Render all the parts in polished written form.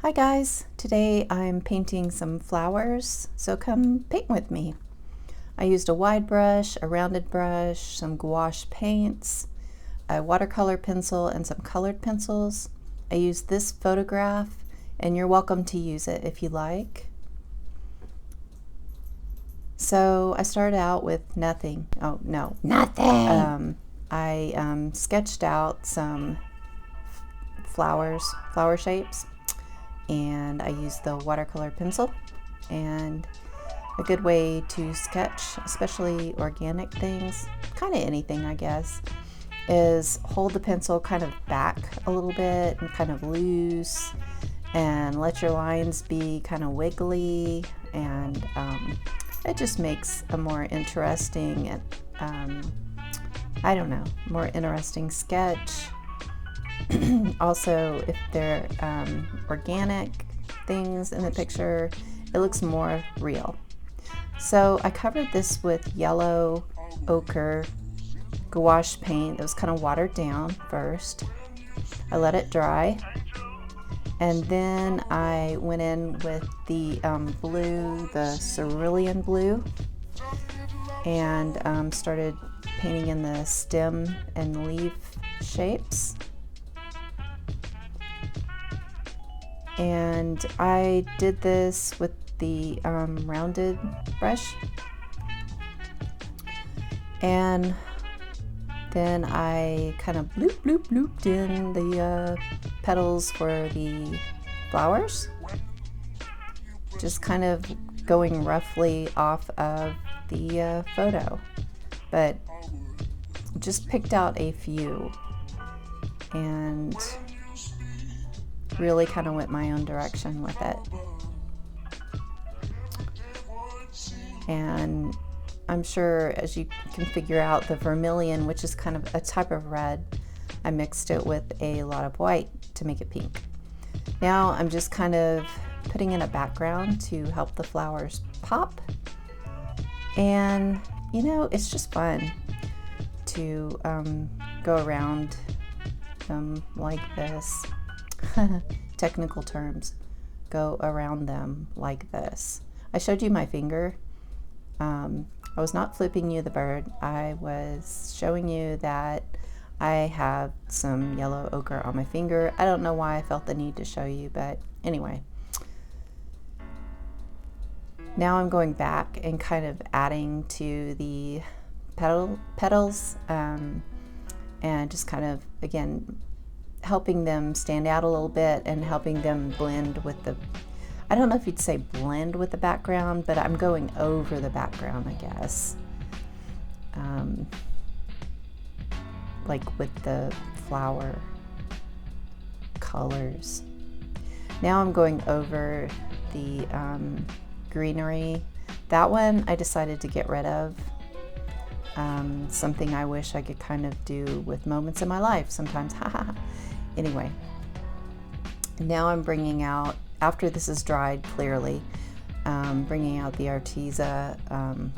Hi guys, today I'm painting some flowers, so come paint with me. I used a wide brush, a rounded brush, some gouache paints, a watercolor pencil, and some colored pencils. I used this photograph, and you're welcome to use it if you like. So I started out with nothing. Oh no, Nothing. I sketched out some flower shapes, and I used the watercolor pencil. And a good way to sketch, especially organic things, kind of anything I guess, is hold the pencil kind of back a little bit and kind of loose, and let your lines be kind of wiggly, and it just makes a more interesting, more interesting sketch. Also, if they're organic things in the picture, it looks more real. So I covered this with yellow ochre gouache paint that was kind of watered down first. I let it dry, and then I went in with the blue, the cerulean blue, and started painting in the stem and leaf shapes. And I did this with the rounded brush, and then I kind of blooped in the petals for the flowers, just kind of going roughly off of the photo, but just picked out a few and really kind of went my own direction with it. And I'm sure, as you can figure out, the vermilion, which is kind of a type of red, I mixed it with a lot of white to make it pink. Now I'm just kind of putting in a background to help the flowers pop. And you know, it's just fun to go around them like this. Technical terms, go around them like this. I showed you my finger. I was not flipping you the bird. I was showing you that I have some yellow ochre on my finger. I don't know why I felt the need to show you, but anyway. Now I'm going back and kind of adding to the petals, and just kind of, again, helping them stand out a little bit and helping them blend with the, I don't know if you'd say blend with the background, but I'm going over the background, I guess. Like with the flower colors. Now I'm going over the greenery. That one I decided to get rid of. Something I wish I could kind of do with moments in my life sometimes. Anyway, now I'm bringing out, after this is dried clearly, bringing out the Arteza,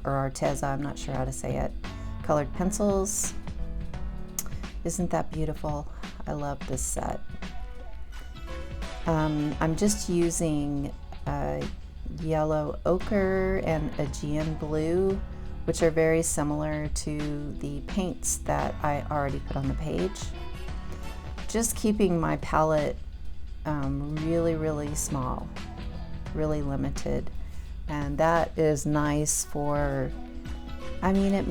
or Arteza, I'm not sure how to say it, colored pencils. Isn't that beautiful? I love this set. I'm just using yellow ochre and Aegean blue, which are very similar to the paints that I already put on the page. Just keeping my palette really small, really limited, and that is nice for, I mean, it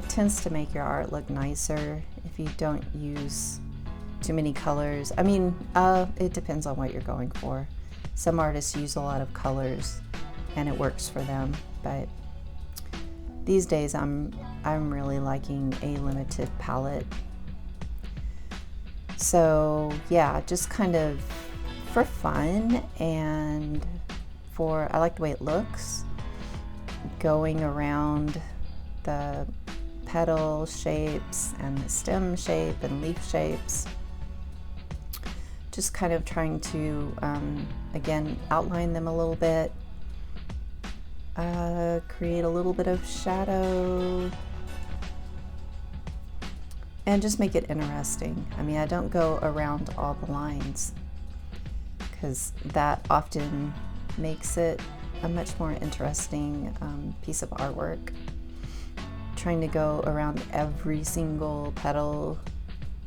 tends to make your art look nicer if you don't use too many colors. I mean, it depends on what you're going for. Some artists use a lot of colors and it works for them, but these days I'm really liking a limited palette. So yeah, just kind of for fun, and I like the way it looks, going around the petal shapes and the stem shape and leaf shapes. Just kind of trying to, again, outline them a little bit, create a little bit of shadow, and just make it interesting. I mean, I don't go around all the lines because that often makes it a much more interesting piece of artwork. Trying to go around every single petal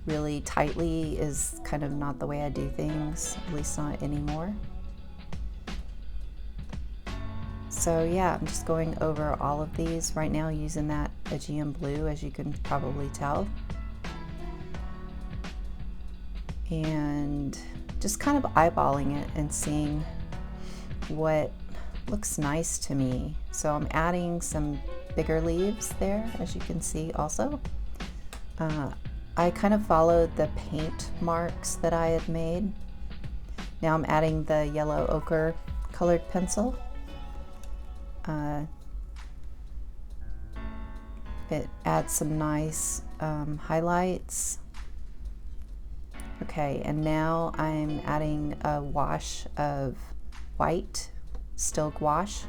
really tightly is kind of not the way I do things, at least not anymore. So yeah, I'm just going over all of these right now using that Aegean blue, as you can probably tell. And just kind of eyeballing it and seeing what looks nice to me. So I'm adding some bigger leaves there, as you can see also. I kind of followed the paint marks that I had made. Now I'm adding the yellow ochre colored pencil. It adds some nice highlights. Okay, and now I'm adding a wash of white, still gouache,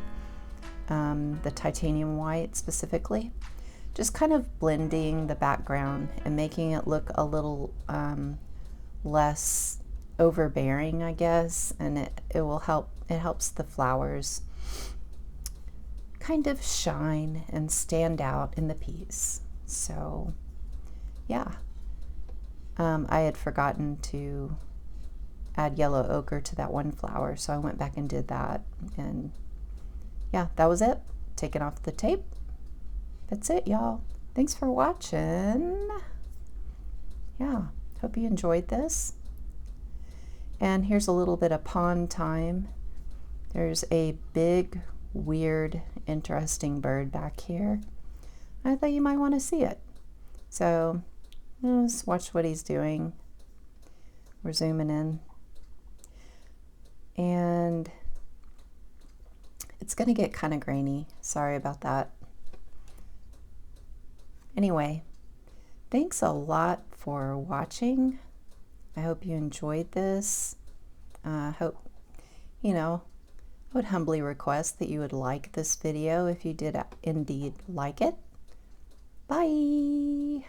the titanium white specifically. Just kind of blending the background and making it look a little less overbearing, I guess, and it will help. It helps the flowers kind of shine and stand out in the piece. So yeah, I had forgotten to add yellow ochre to that one flower, so I went back and did that, and yeah, that was it. Taking off the tape. That's it, y'all. Thanks for watching. Yeah, hope you enjoyed this. And here's a little bit of pond time. There's a big, weird, interesting bird back here. I thought you might want to see it. So let's watch what he's doing. We're zooming in. And it's going to get kind of grainy. Sorry about that. Anyway, thanks a lot for watching. I hope you enjoyed this. I would humbly request that you would like this video if you did indeed like it. Bye!